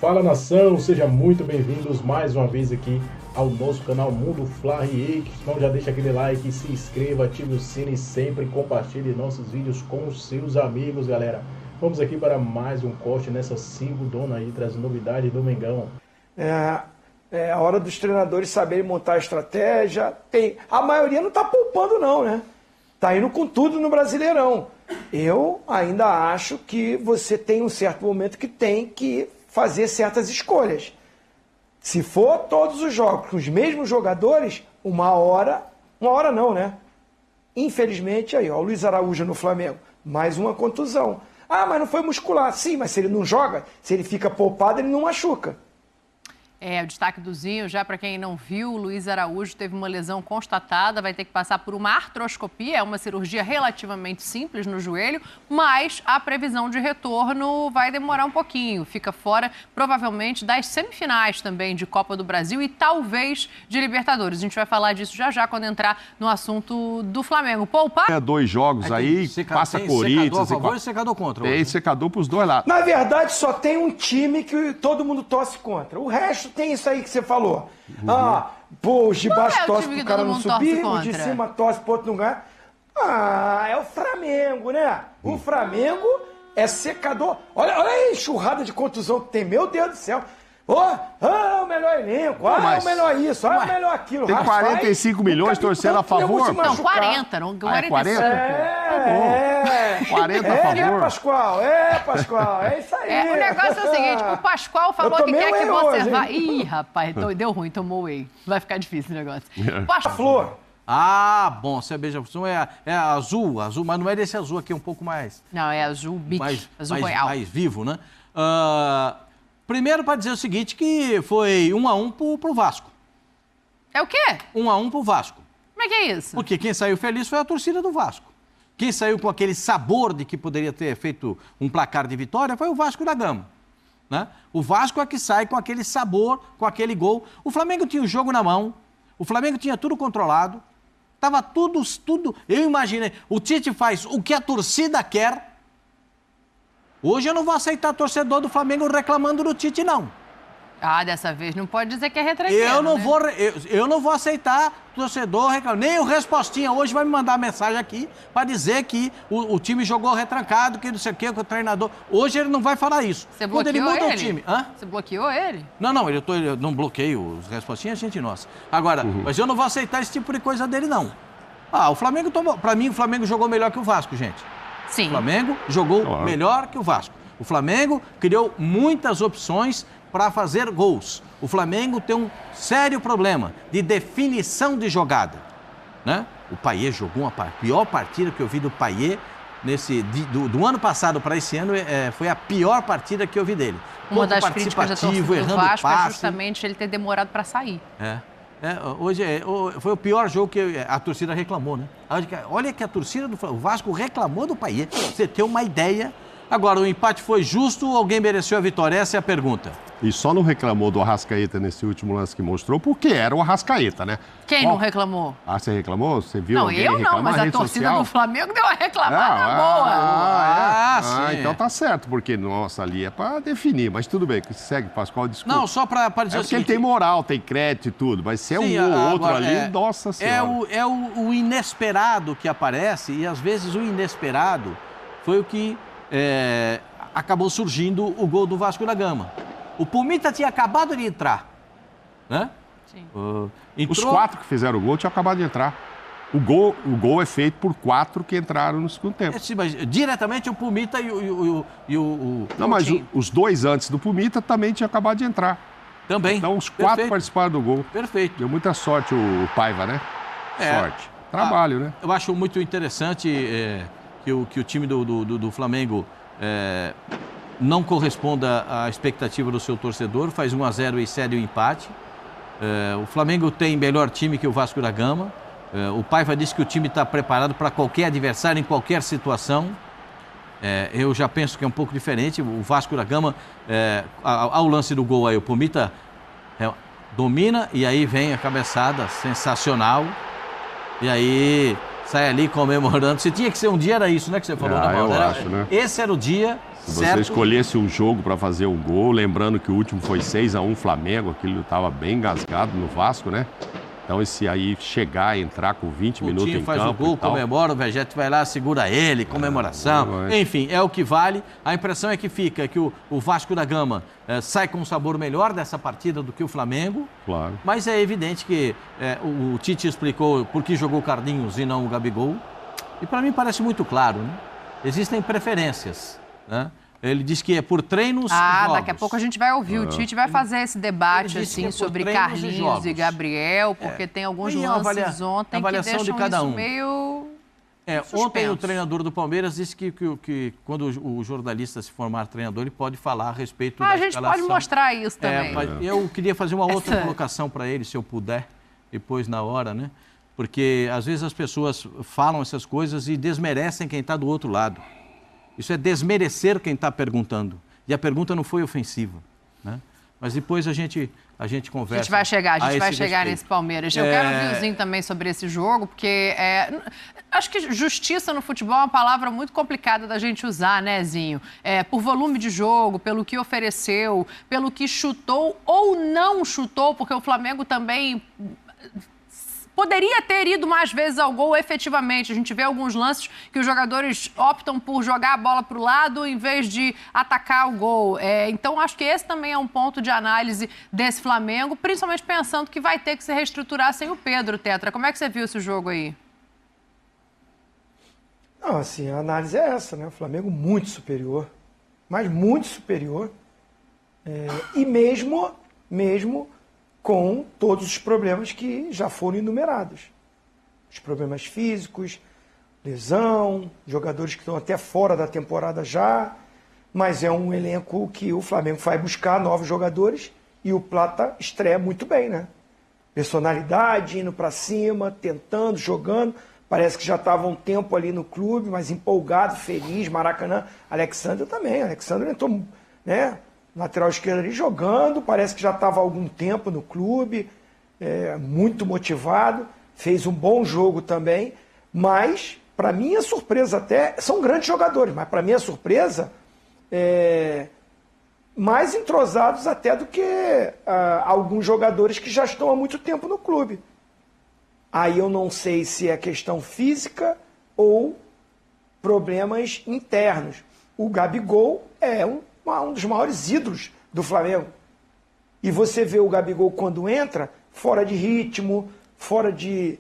Fala nação, sejam muito bem-vindos mais uma vez aqui ao nosso canal Mundo Fla React. Então já deixa aquele like, se inscreva, ative o sino e sempre compartilhe nossos vídeos com os seus amigos, galera. Vamos aqui para mais um corte nessa segundona aí, trazendo novidade do Mengão. É a hora dos treinadores saberem montar a estratégia. A maioria não está poupando não, né? Tá indo com tudo no Brasileirão. Eu ainda acho que você tem um certo momento que tem que fazer certas escolhas. Se for todos os jogos com os mesmos jogadores, uma hora não, né? Infelizmente, aí, ó, o Luiz Araújo no Flamengo, mais uma contusão. Ah, mas não foi muscular. Sim, mas se ele não joga, se ele fica poupado, ele não machuca. O destaque do Zinho, já para quem não viu, o Luiz Araújo teve uma lesão constatada, vai ter que passar por uma artroscopia, é uma cirurgia relativamente simples no joelho, mas a previsão de retorno vai demorar um pouquinho, fica fora provavelmente das semifinais também de Copa do Brasil e talvez de Libertadores. A gente vai falar disso já quando entrar no assunto do Flamengo. Poupar? 2 jogos aí, passa Corinthians. Secador a favor e secador contra. Tem secador pros dois lados. Na verdade, só tem um time que todo mundo torce contra. O resto tem isso aí que você falou. Os de baixo torce pro cara não subir, os de cima torce pro outro não ganhar. É o Flamengo, né? O Flamengo é secador. Olha a enxurrada de contusão que tem, meu Deus do céu. O melhor elenco, o melhor isso, o melhor aquilo. Tem 45 milhões torcendo a favor. Não, 40, não 45. 40 a favor. Pascoal, é isso aí. O negócio é o seguinte, o Pascoal falou que quer que você vá... Ih, rapaz, deu ruim, tomou whey. Vai ficar difícil o negócio. Flor. Bom, você beija é azul, mas não é desse azul aqui, um pouco mais... Não, é azul bique, azul royal. Mais vivo, né? Primeiro, para dizer o seguinte, que foi 1-1 pro Vasco. É o quê? 1-1 pro Vasco. Como é que é isso? Porque quem saiu feliz foi a torcida do Vasco. Quem saiu com aquele sabor de que poderia ter feito um placar de vitória foi o Vasco da Gama. Né? O Vasco é que sai com aquele sabor, com aquele gol. O Flamengo tinha o jogo na mão, o Flamengo tinha tudo controlado, estava tudo... Eu imaginei, o Tite faz o que a torcida quer. Hoje eu não vou aceitar torcedor do Flamengo reclamando do Tite, não. Dessa vez não pode dizer que é retranqueiro, eu não vou aceitar torcedor reclamando. Nem o Respostinha hoje vai me mandar mensagem aqui para dizer que o time jogou retrancado, que não sei o que, que o treinador... Hoje ele não vai falar isso. Você bloqueou ele? Muda o time. Você bloqueou ele? Não, eu não bloqueio os Respostinha, é gente nossa. Agora, mas eu não vou aceitar esse tipo de coisa dele, não. O Flamengo tomou... Para mim, o Flamengo jogou melhor que o Vasco, gente. Sim. O Flamengo jogou melhor que o Vasco. O Flamengo criou muitas opções para fazer gols. O Flamengo tem um sério problema de definição de jogada. Né? O Payet jogou a pior partida que eu vi do Payet do ano passado para esse ano. Foi a pior partida que eu vi dele. Uma das críticas da torcida do Vasco passe. É justamente ele ter demorado para sair. Hoje foi o pior jogo que a torcida reclamou, né? Olha que a torcida do Vasco reclamou do Payet. Você tem uma ideia. Agora, o empate foi justo ou alguém mereceu a vitória? Essa é a pergunta. E só não reclamou do Arrascaeta nesse último lance que mostrou, porque era o Arrascaeta, né? Quem não reclamou? Você reclamou? Você viu não, alguém eu não, mas a torcida do Flamengo deu uma reclamada boa. Sim. Então tá certo, porque, nossa, ali é pra definir, mas tudo bem, segue, Pascoal, desculpa. Não, só pra dizer porque ele tem moral, tem crédito e tudo, mas se é um ou outro ali, nossa senhora. É o inesperado que aparece, e às vezes o inesperado foi o que acabou surgindo o gol do Vasco da Gama. O Pumita tinha acabado de entrar, né? Sim. Os 4 que fizeram o gol tinham acabado de entrar. O gol é feito por 4 que entraram no segundo tempo. Sim, mas diretamente o Pumita e o Não, mas os 2 antes do Pumita também tinham acabado de entrar. Também. Então os 4 participaram do gol. Perfeito. Deu muita sorte o Paiva, né? Sorte. Trabalho, né? Eu acho muito interessante que o time do Flamengo não corresponda à expectativa do seu torcedor, faz 1-0 e cede o empate. O Flamengo tem melhor time que o Vasco da Gama. O Paiva disse que o time está preparado para qualquer adversário, em qualquer situação. Eu já penso que é um pouco diferente. O Vasco da Gama, ao lance do gol aí, o Pumita domina e aí vem a cabeçada sensacional. E aí sai ali comemorando. Se tinha que ser um dia, era isso, né, que você falou, né, Paulo? Eu acho, né? Esse era o dia Se certo. você escolhesse um jogo para fazer o gol, lembrando que o último foi 6-1 Flamengo, aquilo estava bem engasgado no Vasco, né? Então esse aí chegar, entrar com 20 minutos em campo faz o gol, comemora, o Vegete vai lá, segura ele, comemoração. Enfim, é o que vale. A impressão é que fica que o Vasco da Gama sai com um sabor melhor dessa partida do que o Flamengo. Claro. Mas é evidente que o Tite explicou por que jogou o Carlinhos e não o Gabigol. E para mim parece muito claro, né? Existem preferências, né? Ele diz que é por treinos e jogos. Daqui a pouco a gente vai ouvir. O Tite vai fazer esse debate assim, sobre Carlinhos e Gabriel, porque tem alguns lances ontem que deixam de cada isso um. meio Ontem o treinador do Palmeiras disse que quando o jornalista se formar treinador, ele pode falar a respeito da escalação. A gente pode mostrar isso também. Mas eu queria fazer uma outra colocação para ele, se eu puder, depois na hora, né? Porque às vezes as pessoas falam essas coisas e desmerecem quem está do outro lado. Isso é desmerecer quem está perguntando. E a pergunta não foi ofensiva, né? Mas depois a gente conversa. A gente vai chegar nesse Palmeiras. Eu quero ouvir o Zinho também sobre esse jogo, porque acho que justiça no futebol é uma palavra muito complicada da gente usar, né, Zinho? Por volume de jogo, pelo que ofereceu, pelo que chutou ou não chutou, porque o Flamengo também poderia ter ido mais vezes ao gol efetivamente. A gente vê alguns lances que os jogadores optam por jogar a bola para o lado em vez de atacar o gol. Então, acho que esse também é um ponto de análise desse Flamengo, principalmente pensando que vai ter que se reestruturar sem o Pedro, Tetra. Como é que você viu esse jogo aí? Não, assim, a análise é essa, né? O Flamengo muito superior, mas muito superior. E mesmo com todos os problemas que já foram enumerados. Os problemas físicos, lesão, jogadores que estão até fora da temporada já, mas é um elenco que o Flamengo vai buscar novos jogadores e o Plata estreia muito bem, né? Personalidade, indo para cima, tentando, jogando. Parece que já estava um tempo ali no clube, mas empolgado, feliz, Maracanã. Alexandre também. Alexandre entrou, né? Lateral esquerdo ali jogando, parece que já estava há algum tempo no clube, muito motivado, fez um bom jogo também, mas, para minha surpresa até, são grandes jogadores, mas para minha surpresa, mais entrosados até do que alguns jogadores que já estão há muito tempo no clube. Aí eu não sei se é questão física ou problemas internos. O Gabigol é um dos maiores ídolos do Flamengo. E você vê o Gabigol quando entra, fora de ritmo, fora de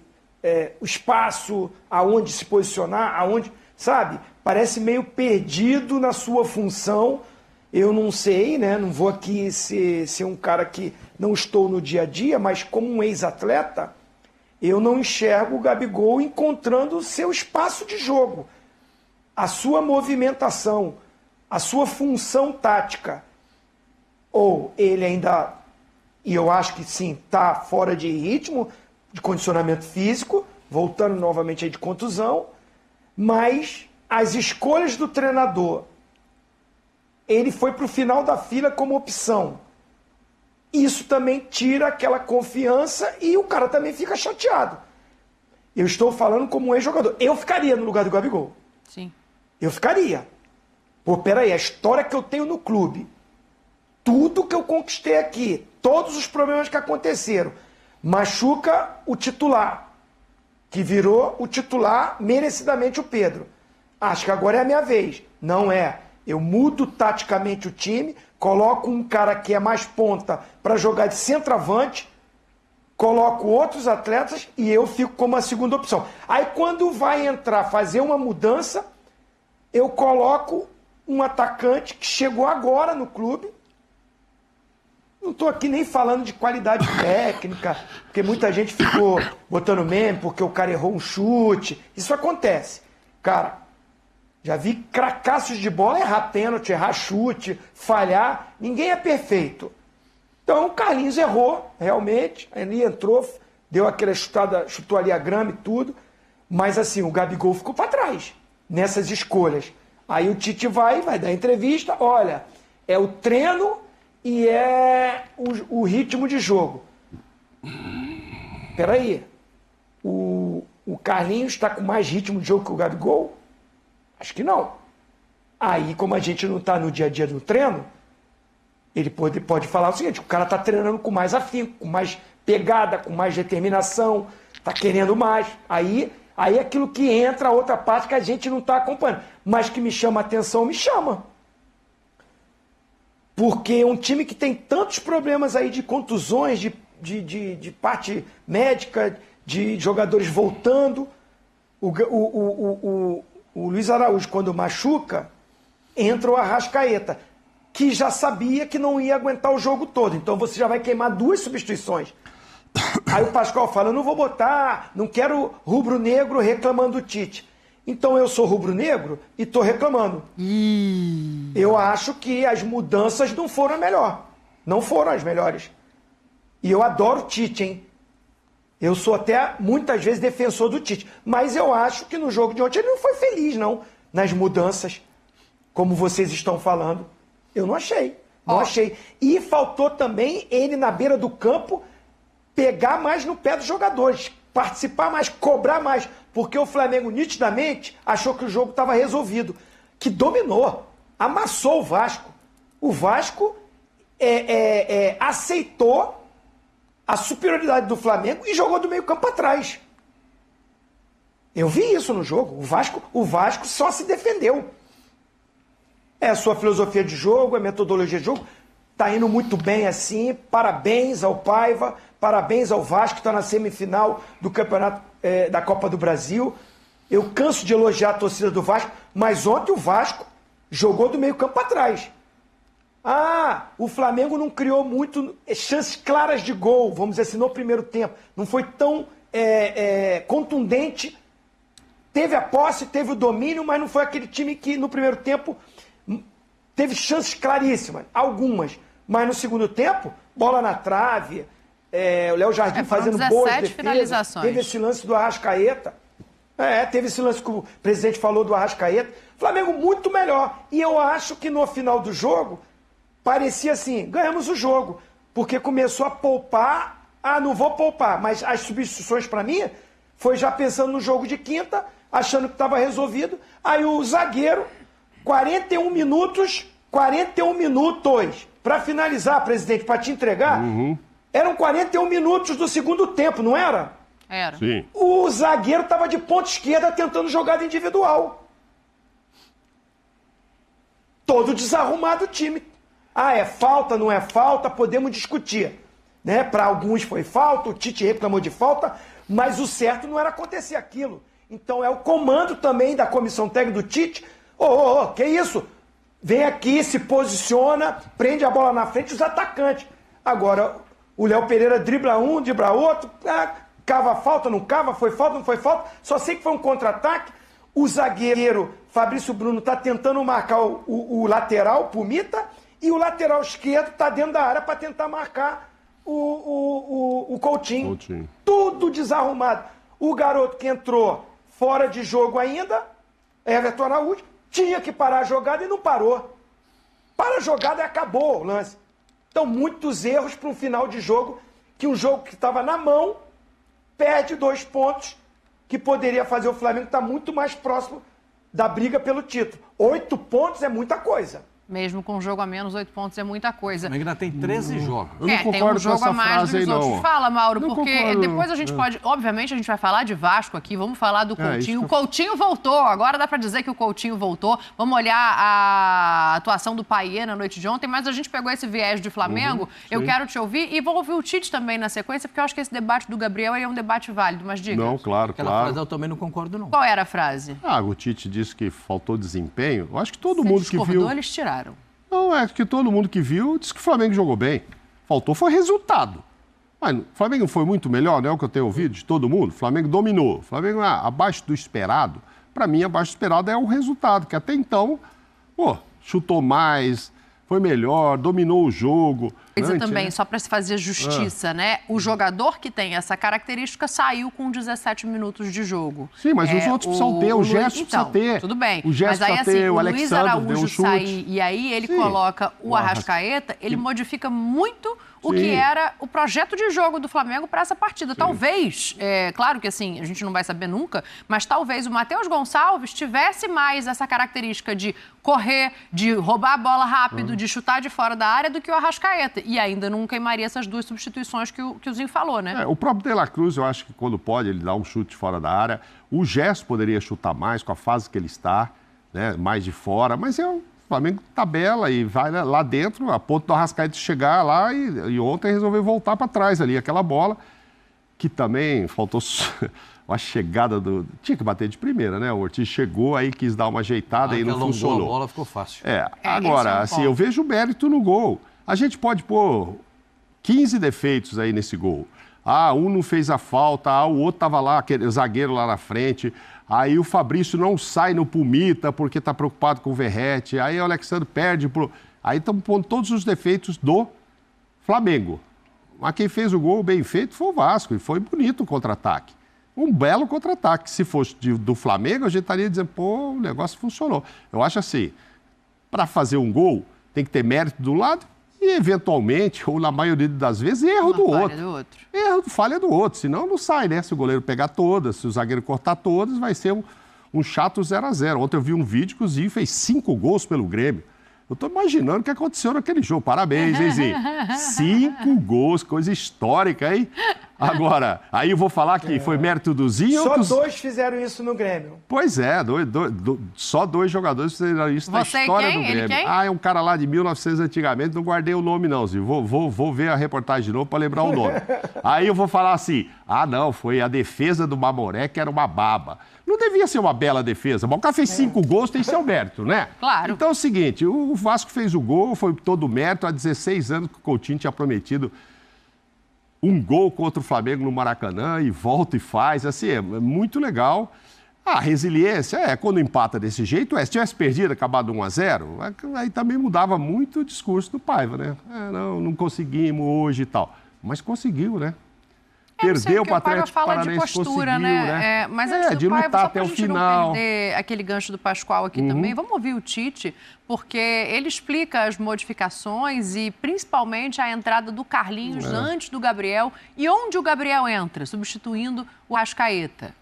espaço, aonde se posicionar, sabe? Parece meio perdido na sua função. Eu não sei, né? Não vou aqui ser um cara que não estou no dia a dia, mas como um ex-atleta, eu não enxergo o Gabigol encontrando o seu espaço de jogo, a sua movimentação, a sua função tática. Ou ele ainda, e eu acho que sim, está fora de ritmo, de condicionamento físico, voltando novamente aí de contusão, mas as escolhas do treinador, ele foi para o final da fila como opção. Isso também tira aquela confiança e o cara também fica chateado. Eu estou falando como um ex-jogador. Eu ficaria no lugar do Gabigol. Sim. Eu ficaria. Pô, peraí, a história que eu tenho no clube, tudo que eu conquistei aqui, todos os problemas que aconteceram, machuca o titular, que virou o titular merecidamente o Pedro. Acho que agora é a minha vez. Não é. Eu mudo taticamente o time, coloco um cara que é mais ponta para jogar de centroavante, coloco outros atletas e eu fico como a segunda opção. Aí quando vai entrar, fazer uma mudança, eu coloco um atacante que chegou agora no clube. Não estou aqui nem falando de qualidade técnica, porque muita gente ficou botando meme porque o cara errou um chute. Isso acontece. Cara, já vi cracassos de bola errar pênalti, errar chute, falhar. Ninguém é perfeito. Então o Carlinhos errou, realmente. Ele entrou, deu aquela chutada, chutou ali a grama e tudo. Mas assim, o Gabigol ficou para trás nessas escolhas. Aí o Tite vai dar entrevista, olha, é o treino e é o ritmo de jogo. Peraí, o Carlinhos está com mais ritmo de jogo que o Gabigol? Acho que não. Aí, como a gente não está no dia a dia do treino, ele pode falar o seguinte, o cara está treinando com mais afinco, com mais pegada, com mais determinação, está querendo mais. Aí é aquilo que entra a outra parte que a gente não está acompanhando. Mas que me chama a atenção, me chama. Porque um time que tem tantos problemas aí de contusões, de parte médica, de jogadores voltando. O Luiz Araújo, quando machuca, entra o Arrascaeta, que já sabia que não ia aguentar o jogo todo. Então você já vai queimar 2 substituições. Aí o Pascoal fala, eu não vou botar, não quero rubro-negro reclamando do Tite. Então eu sou rubro-negro e estou reclamando. Eu acho que as mudanças não foram a melhor. Não foram as melhores. E eu adoro o Tite, hein? Eu sou até, muitas vezes, defensor do Tite. Mas eu acho que no jogo de ontem ele não foi feliz, não. Nas mudanças, como vocês estão falando. Eu não achei. Não achei. E faltou também ele, na beira do campo, pegar mais no pé dos jogadores. Participar mais, cobrar mais. Porque o Flamengo, nitidamente, achou que o jogo estava resolvido. Que dominou. Amassou o Vasco. O Vasco aceitou a superioridade do Flamengo e jogou do meio campo atrás. Eu vi isso no jogo. O Vasco só se defendeu. É a sua filosofia de jogo, a metodologia de jogo. Está indo muito bem assim. Parabéns ao Paiva, parabéns ao Vasco, que está na semifinal do campeonato da Copa do Brasil. Eu canso de elogiar a torcida do Vasco, mas ontem o Vasco jogou do meio campo atrás. O Flamengo não criou muito chances claras de gol, vamos dizer assim, no primeiro tempo. Não foi tão contundente. Teve a posse, teve o domínio, mas não foi aquele time que no primeiro tempo teve chances claríssimas, algumas. Mas no segundo tempo, bola na trave, o Léo Jardim fazendo boas defesas. Teve esse lance do Arrascaeta. Teve esse lance que o presidente falou do Arrascaeta. Flamengo muito melhor. E eu acho que no final do jogo, parecia assim, ganhamos o jogo. Porque começou a poupar. Não vou poupar. Mas as substituições para mim, foi já pensando no jogo de quinta, achando que estava resolvido. Aí o zagueiro, 41 minutos, para finalizar, presidente, para te entregar, eram 41 minutos do segundo tempo, não era? Era. Sim. O zagueiro estava de ponta esquerda tentando jogada individual. Todo desarrumado o time. É falta, não é falta, podemos discutir. Né? Para alguns foi falta, o Tite reclamou de falta, mas o certo não era acontecer aquilo. Então é o comando também da comissão técnica do Tite. Que isso? Vem aqui, se posiciona, prende a bola na frente os atacantes. Agora, o Léo Pereira dribla um, dribla outro, cava falta, não cava, foi falta, não foi falta. Só sei que foi um contra-ataque. O zagueiro Fabrício Bruno está tentando marcar o lateral, Pumita, e o lateral esquerdo está dentro da área para tentar marcar o Coutinho. Tudo desarrumado. O garoto que entrou fora de jogo ainda, Everton Araújo, tinha que parar a jogada e não parou. Para a jogada e acabou o lance. Então, muitos erros para um final de jogo, que um jogo que estava na mão, perde 2 pontos, que poderia fazer o Flamengo estar muito mais próximo da briga pelo título. 8 pontos é muita coisa. Mesmo com um jogo a menos, 8 pontos é muita coisa. O Flamengo ainda tem 13 jogos. Eu não tem um jogo a mais do que os outros. Fala, Mauro, não porque concordo, depois a gente pode... Obviamente, a gente vai falar de Vasco aqui, vamos falar do Coutinho. O Coutinho voltou, agora dá pra dizer que o Coutinho voltou. Vamos olhar a atuação do Payet na noite de ontem, mas a gente pegou esse viés de Flamengo. Eu quero te ouvir e vou ouvir o Tite também na sequência, porque eu acho que esse debate do Gabriel é um debate válido, mas diga. Não, claro. Aquela frase eu também não concordo, não. Qual era a frase? O Tite disse que faltou desempenho. Eu acho que todo mundo que viu... eles tiraram. Não, é que todo mundo que viu disse que o Flamengo jogou bem. Faltou foi resultado. Mas o Flamengo foi muito melhor, não é o que eu tenho ouvido de todo mundo? O Flamengo dominou. O Flamengo abaixo do esperado. Para mim, abaixo do esperado é o resultado, que até então, chutou mais, foi melhor, dominou o jogo. Coisa também, só para se fazer justiça, né? O jogador que tem essa característica saiu com 17 minutos de jogo. Sim, mas os outros precisam ter, o Gerson precisa ter. Tudo bem. O Gerson mas aí, precisa ter, o o Luiz Alexandre deu um Araújo chute. sair e aí ele coloca o Arrascaeta, ele modifica muito o que era o projeto de jogo do Flamengo para essa partida. Talvez, claro que assim, a gente não vai saber nunca, mas talvez o Matheus Gonçalves tivesse mais essa característica de correr, de roubar a bola rápido, de chutar de fora da área do que o Arrascaeta. E ainda não queimaria essas duas substituições que o Zinho falou, né? O próprio De La Cruz, eu acho que quando pode, ele dá um chute fora da área. O Gerson poderia chutar mais com a fase que ele está, né? Mais de fora, mas o Flamengo tabela e vai lá dentro, a ponto do Arrascaeta chegar lá e ontem resolveu voltar para trás ali, aquela bola que também faltou a chegada do... Tinha que bater de primeira, né? O Ortiz chegou aí, quis dar uma ajeitada e não funcionou. A bola ficou fácil. Agora, assim, eu vejo o mérito no gol. A gente pode pôr 15 defeitos aí nesse gol. Um não fez a falta, o outro estava lá, aquele zagueiro lá na frente. Aí o Fabrício não sai no Pumita porque está preocupado com o Verratti. Aí o Alexandre perde. Aí estamos pondo todos os defeitos do Flamengo. Mas quem fez o gol bem feito foi o Vasco. E foi bonito o contra-ataque. Um belo contra-ataque. Se fosse do Flamengo, a gente estaria dizendo, pô, o negócio funcionou. Eu acho assim, para fazer um gol, tem que ter mérito do lado e, eventualmente, ou na maioria das vezes, erro do outro. Falha do outro, senão não sai, né? Se o goleiro pegar todas, se o zagueiro cortar todas, vai ser um chato 0-0. Ontem eu vi um vídeo que o Zinho fez 5 gols pelo Grêmio. Eu estou imaginando o que aconteceu naquele jogo. Parabéns, hein, Zinho? 5 gols, coisa histórica, hein? Agora, aí eu vou falar que foi mérito do Zinho... Só 2 fizeram isso no Grêmio. Pois é, só 2 jogadores fizeram isso na história do Grêmio. É um cara lá de 1900 antigamente, não guardei o nome não, Zinho. Vou ver a reportagem de novo para lembrar o nome. Aí eu vou falar assim, não, foi a defesa do Mamoré que era uma baba. Não devia ser uma bela defesa, mas o cara fez 5 gols, tem seu mérito, né? Claro. Então é o seguinte, o Vasco fez o gol, foi todo o mérito, há 16 anos que o Coutinho tinha prometido um gol contra o Flamengo no Maracanã e volta e faz, assim, é muito legal. A resiliência, quando empata desse jeito, se tivesse perdido, acabado 1-0, aí também mudava muito o discurso do Paiva, né? Não conseguimos hoje e tal. Mas conseguiu, né? Perdeu para o Atlético Paranaense, de postura, conseguiu, né? Mas antes de Paiva, lutar até o final. Não perder aquele gancho do Pascoal aqui também, vamos ouvir o Tite, porque ele explica as modificações e principalmente a entrada do Carlinhos antes do Gabriel e onde o Gabriel entra, substituindo o Arrascaeta.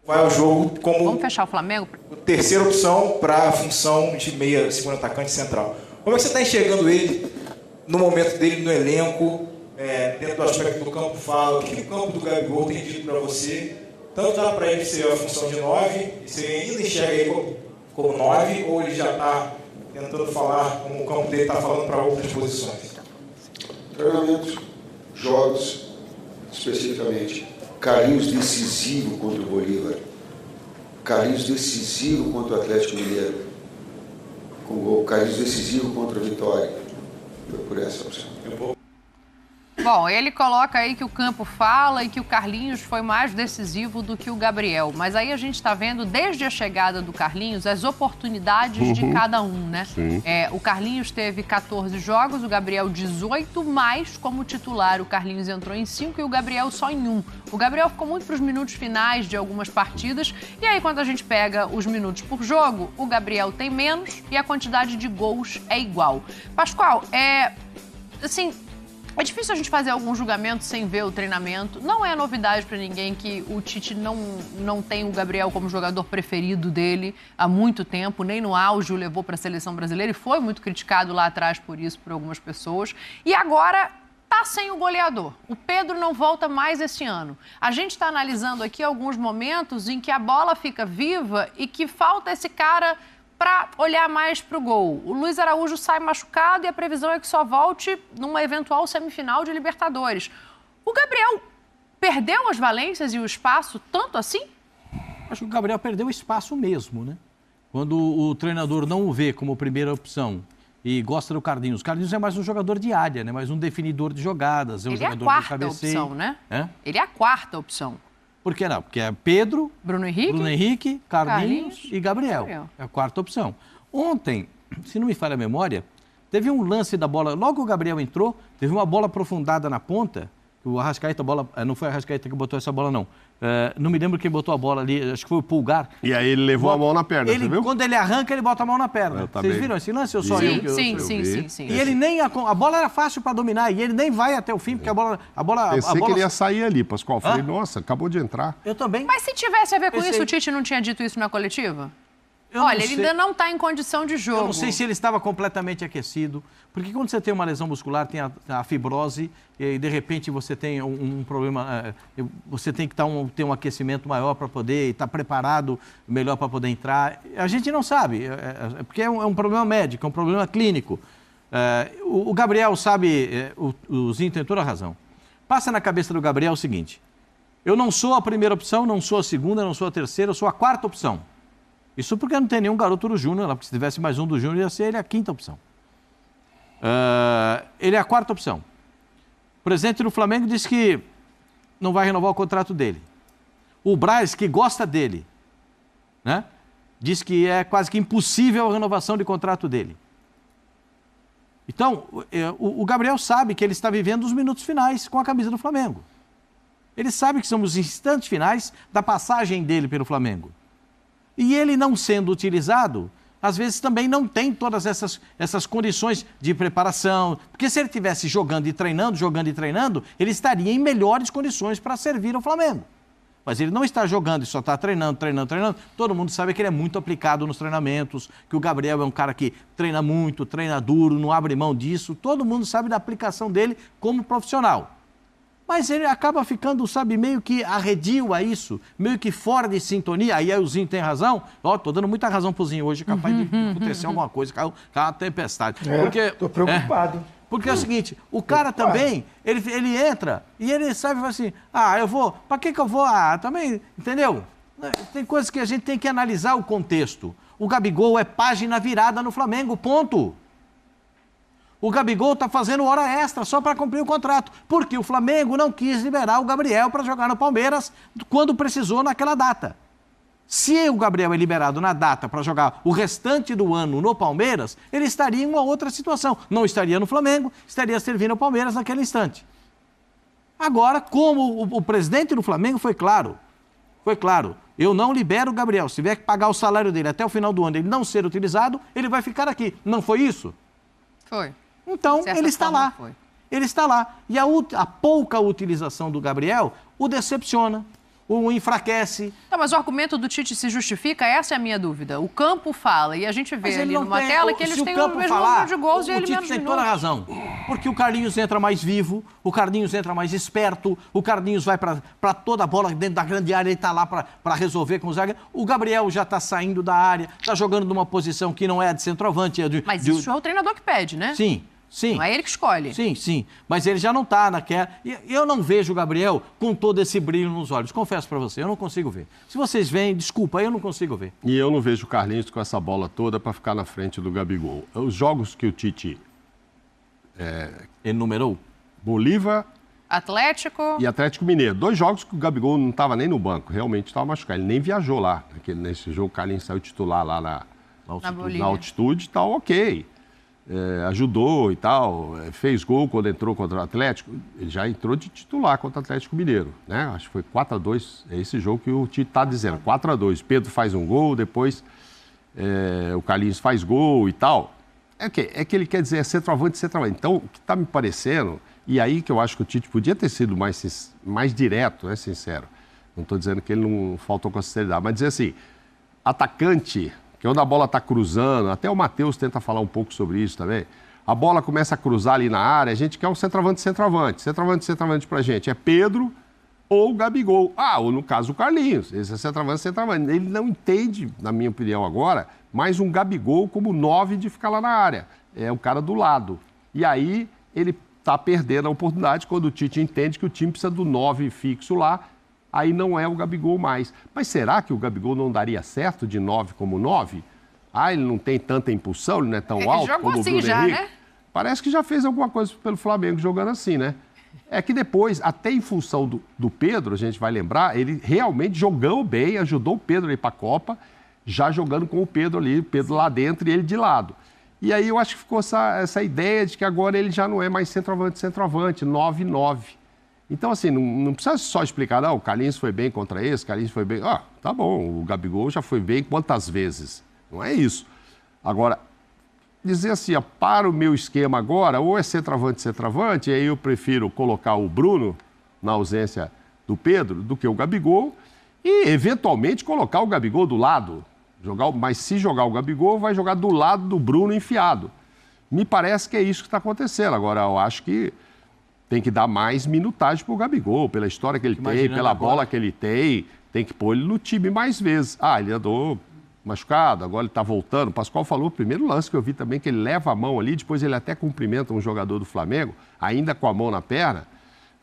Vai ao jogo como Vamos fechar o Flamengo? Terceira opção para a função de meia, segundo atacante central. Como é que você está enxergando ele no momento dele no elenco? Dentro do aspecto do campo fala, o que o campo do Gabigol tem dito para você? Tanto dá para ele ser a função de 9, e você ainda enxerga ele como 9, ou ele já está tentando falar como o campo dele está falando para outras posições? Treinamentos, jogos, especificamente. Carlinhos decisivo contra o Bolívar. Carlinhos decisivo contra o Atlético Mineiro. Com gol. Carlinhos decisivo contra a Vitória. Foi por essa opção. Bom, ele coloca aí que o campo fala e que o Carlinhos foi mais decisivo do que o Gabriel. Mas aí a gente está vendo, desde a chegada do Carlinhos, as oportunidades de cada um, né? O Carlinhos teve 14 jogos, o Gabriel 18, mas como titular o Carlinhos entrou em 5 e o Gabriel só em 1. O Gabriel ficou muito para os minutos finais de algumas partidas. E aí, quando a gente pega os minutos por jogo, o Gabriel tem menos e a quantidade de gols é igual. Pascoal, assim... É difícil a gente fazer algum julgamento sem ver o treinamento. Não é novidade para ninguém que o Tite não tem o Gabriel como jogador preferido dele há muito tempo, nem no auge o levou para a seleção brasileira e foi muito criticado lá atrás por isso, por algumas pessoas. E agora tá sem o goleador. O Pedro não volta mais esse ano. A gente está analisando aqui alguns momentos em que a bola fica viva e que falta esse cara para olhar mais para o gol. O Luiz Araújo sai machucado e a previsão é que só volte numa eventual semifinal de Libertadores. O Gabriel perdeu as valências e o espaço tanto assim? Acho que o Gabriel perdeu o espaço mesmo, né? Quando o treinador não o vê como primeira opção e gosta do Carlinhos. O Carlinhos é mais um jogador de área, né? Mais um definidor de jogadas. Ele jogador é a quarta opção, né? Ele é a quarta opção. Por que não? Porque é Pedro, Bruno Henrique, Carlinhos e Gabriel. É a quarta opção. Ontem, se não me falha a memória, teve um lance da bola, logo o Gabriel entrou, teve uma bola aprofundada na ponta, o Arrascaeta, não foi o Arrascaeta que botou essa bola, não. Não me lembro quem botou a bola ali, acho que foi o Pulgar. E aí ele levou a mão na perna, você viu? Quando ele arranca, ele bota a mão na perna. Vocês viram esse lance ou só eu? Sim. E ele nem... A bola era fácil para dominar e ele nem vai até o fim, porque a bola... Pensei que ele ia sair ali, Pascoal. Falei, nossa, acabou de entrar. Eu também. Mas se tivesse a ver com isso, o Tite não tinha dito isso na coletiva? Olha, ele ainda não está em condição de jogo. Eu não sei se ele estava completamente aquecido, porque quando você tem uma lesão muscular, tem a fibrose, e de repente você tem um problema, você tem que ter um aquecimento maior para poder estar preparado melhor para poder entrar. A gente não sabe, porque é um problema médico, é um problema clínico. O Gabriel sabe, o Zinho tem toda a razão. Passa na cabeça do Gabriel o seguinte: eu não sou a primeira opção, não sou a segunda, não sou a terceira, eu sou a quarta opção. Isso porque não tem nenhum garoto do Júnior, porque se tivesse mais um do Júnior, ia ser ele a quinta opção. Ele é a quarta opção. O presidente do Flamengo disse que não vai renovar o contrato dele. O Braz, que gosta dele, né, diz que é quase que impossível a renovação de contrato dele. Então, o Gabriel sabe que ele está vivendo os minutos finais com a camisa do Flamengo. Ele sabe que são os instantes finais da passagem dele pelo Flamengo. E ele não sendo utilizado, às vezes também não tem todas essas condições de preparação. Porque se ele estivesse jogando e treinando, ele estaria em melhores condições para servir ao Flamengo. Mas ele não está jogando e só está treinando. Todo mundo sabe que ele é muito aplicado nos treinamentos, que o Gabriel é um cara que treina muito, treina duro, não abre mão disso. Todo mundo sabe da aplicação dele como profissional. Mas ele acaba ficando, sabe, meio que arredio a isso, meio que fora de sintonia. Aí o Zinho tem razão. Tô dando muita razão pro Zinho hoje, capaz de acontecer alguma coisa, caiu uma tempestade. Tô preocupado. Porque é o seguinte, o cara também, ele entra e ele sabe e fala assim, eu vou, pra que eu vou? Também, entendeu? Tem coisas que a gente tem que analisar o contexto. O Gabigol é página virada no Flamengo, ponto. O Gabigol está fazendo hora extra só para cumprir o contrato, porque o Flamengo não quis liberar o Gabriel para jogar no Palmeiras quando precisou naquela data. Se o Gabriel é liberado na data para jogar o restante do ano no Palmeiras, ele estaria em uma outra situação. Não estaria no Flamengo, estaria servindo ao Palmeiras naquele instante. Agora, como o presidente do Flamengo foi claro, eu não libero o Gabriel. Se tiver que pagar o salário dele até o final do ano e ele não ser utilizado, ele vai ficar aqui. Não foi isso? Foi. Então, ele está lá. Ele está lá. E a pouca utilização do Gabriel o decepciona, o enfraquece. Não, mas o argumento do Tite se justifica? Essa é a minha dúvida. O campo fala, e a gente vê ali numa tela que eles têm o mesmo número de gols e ele menos minutos. O Tite tem toda a razão. Porque o Carlinhos entra mais vivo, o Carlinhos entra mais esperto, o Carlinhos vai para toda a bola dentro da grande área, ele está lá para resolver com o zagueiro. O Gabriel já está saindo da área, está jogando numa posição que não é de centroavante. Mas isso é o treinador que pede, né? Sim. Não é ele que escolhe. Sim. Mas ele já não está naquela... Eu não vejo o Gabriel com todo esse brilho nos olhos. Confesso para você, eu não consigo ver. Se vocês veem, desculpa, eu não consigo ver. E eu não vejo o Carlinhos com essa bola toda para ficar na frente do Gabigol. Os jogos que o Tite... enumerou? Bolívar... Atlético... E Atlético Mineiro. 2 jogos que o Gabigol não estava nem no banco. Realmente estava machucado. Ele nem viajou lá. Nesse jogo, o Carlinhos saiu titular lá na altitude. Tá ok. Ajudou e tal, fez gol quando entrou contra o Atlético, ele já entrou de titular contra o Atlético Mineiro, né? Acho que foi 4-2, é esse jogo que o Tite está dizendo, 4-2, Pedro faz um gol, depois o Carlinhos faz gol e tal. É que ele quer dizer, é centroavante. Então, o que está me parecendo, e aí que eu acho que o Tite podia ter sido mais direto, né, sincero, não estou dizendo que ele não faltou com sinceridade, mas dizer assim, atacante... que quando a bola está cruzando, até o Matheus tenta falar um pouco sobre isso também, a bola começa a cruzar ali na área, a gente quer um centroavante. Centroavante pra gente é Pedro ou Gabigol. Ou no caso o Carlinhos, esse é centroavante. Ele não entende, na minha opinião agora, mais um Gabigol como 9 de ficar lá na área. É o cara do lado. E aí ele está perdendo a oportunidade quando o Tite entende que o time precisa do 9 fixo lá, aí não é o Gabigol mais. Mas será que o Gabigol não daria certo de 9 como 9? Ele não tem tanta impulsão, ele não é tão alto como o Bruno Henrique. Né? Parece que já fez alguma coisa pelo Flamengo jogando assim, né? É que depois, até em função do Pedro, a gente vai lembrar, ele realmente jogou bem, ajudou o Pedro a ir para a Copa, já jogando com o Pedro ali, o Pedro lá dentro e ele de lado. E aí eu acho que ficou essa ideia de que agora ele já não é mais centroavante, 9-9. Então, assim, não precisa só explicar, não, o Carlinhos foi bem contra esse, o Carlinhos foi bem... Ah, tá bom, o Gabigol já foi bem quantas vezes? Não é isso. Agora, dizer assim, ó, para o meu esquema agora, ou é centroavante, e aí eu prefiro colocar o Bruno na ausência do Pedro, do que o Gabigol, e eventualmente colocar o Gabigol do lado. Mas se jogar o Gabigol, vai jogar do lado do Bruno enfiado. Me parece que é isso que está acontecendo. Agora, eu acho que tem que dar mais minutagem para o Gabigol, pela história que ele tem, pela bola que ele tem que pôr ele no time mais vezes. Ah, ele andou machucado, agora ele está voltando. O Pascoal falou, o primeiro lance que eu vi também, que ele leva a mão ali, depois ele até cumprimenta um jogador do Flamengo, ainda com a mão na perna.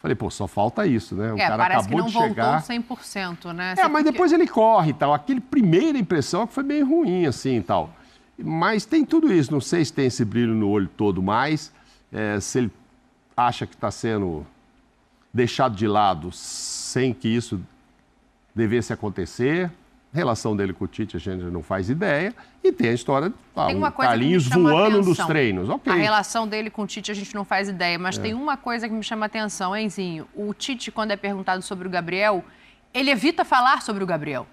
Falei, pô, só falta isso, né? O cara parece acabou que não de chegar. voltou 100%, né? Mas depois ele corre e tal. Aquele primeira impressão é que foi bem ruim, assim, e tal. Mas tem tudo isso. Não sei se tem esse brilho no olho todo mais, se ele acha que está sendo deixado de lado sem que isso devesse acontecer. A relação dele com o Tite a gente não faz ideia. E tem a história de Carlinhos voando nos treinos. Okay. A relação dele com o Tite a gente não faz ideia, mas tem uma coisa que me chama a atenção, hein, Zinho? O Tite, quando é perguntado sobre o Gabriel, ele evita falar sobre o Gabriel.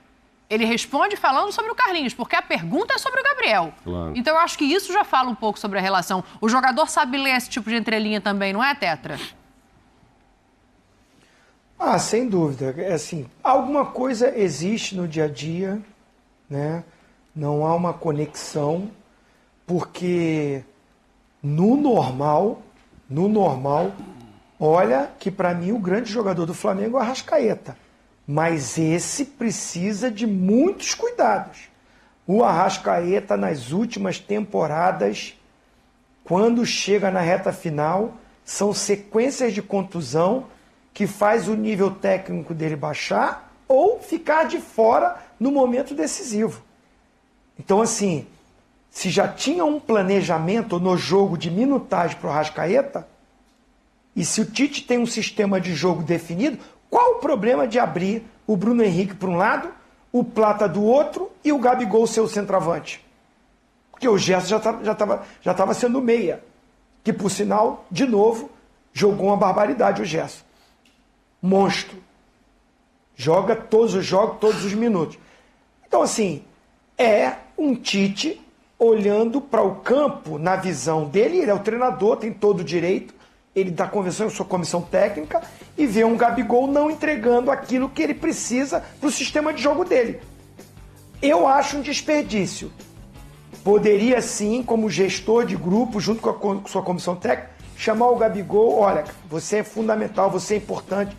Ele responde falando sobre o Carlinhos, porque a pergunta é sobre o Gabriel. Claro. Então eu acho que isso já fala um pouco sobre a relação. O jogador sabe ler esse tipo de entrelinha também, não é, Tetra? Ah, sem dúvida. Assim, alguma coisa existe no dia a dia, né? Não há uma conexão, porque no normal, olha que para mim o grande jogador do Flamengo é o Arrascaeta. Mas esse precisa de muitos cuidados. O Arrascaeta, nas últimas temporadas, quando chega na reta final, são sequências de contusão que faz o nível técnico dele baixar ou ficar de fora no momento decisivo. Então, assim, se já tinha um planejamento no jogo de minutagem para o Arrascaeta, e se o Tite tem um sistema de jogo definido, qual o problema de abrir o Bruno Henrique para um lado, o Plata do outro e o Gabigol ser o centroavante? Porque o Gerson já estava sendo meia, que, por sinal, de novo, jogou uma barbaridade o Gerson. Monstro. Joga todos os jogos, todos os minutos. Então, assim, é um Tite olhando para o campo na visão dele, ele é o treinador, tem todo o direito, ele dá convenção, eu sou comissão técnica, e vê um Gabigol não entregando aquilo que ele precisa para o sistema de jogo dele. Eu acho um desperdício. Poderia sim, como gestor de grupo, junto com a sua comissão técnica, chamar o Gabigol, olha, você é fundamental, você é importante,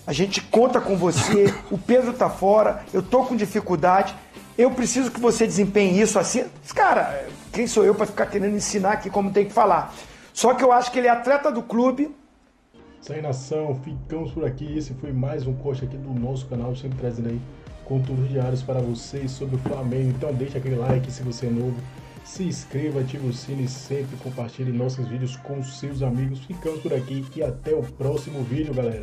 a gente conta com você, o Pedro está fora, eu estou com dificuldade, eu preciso que você desempenhe isso assim. Cara, quem sou eu para ficar querendo ensinar aqui como tem que falar? Só que eu acho que ele é atleta do clube. Isso aí, nação, ficamos por aqui. Esse foi mais um corte aqui do nosso canal, sempre trazendo aí conteúdos diários para vocês sobre o Flamengo. Então deixa aquele like se você é novo, se inscreva, ative o sino e sempre compartilhe nossos vídeos com seus amigos. Ficamos por aqui e até o próximo vídeo, galera.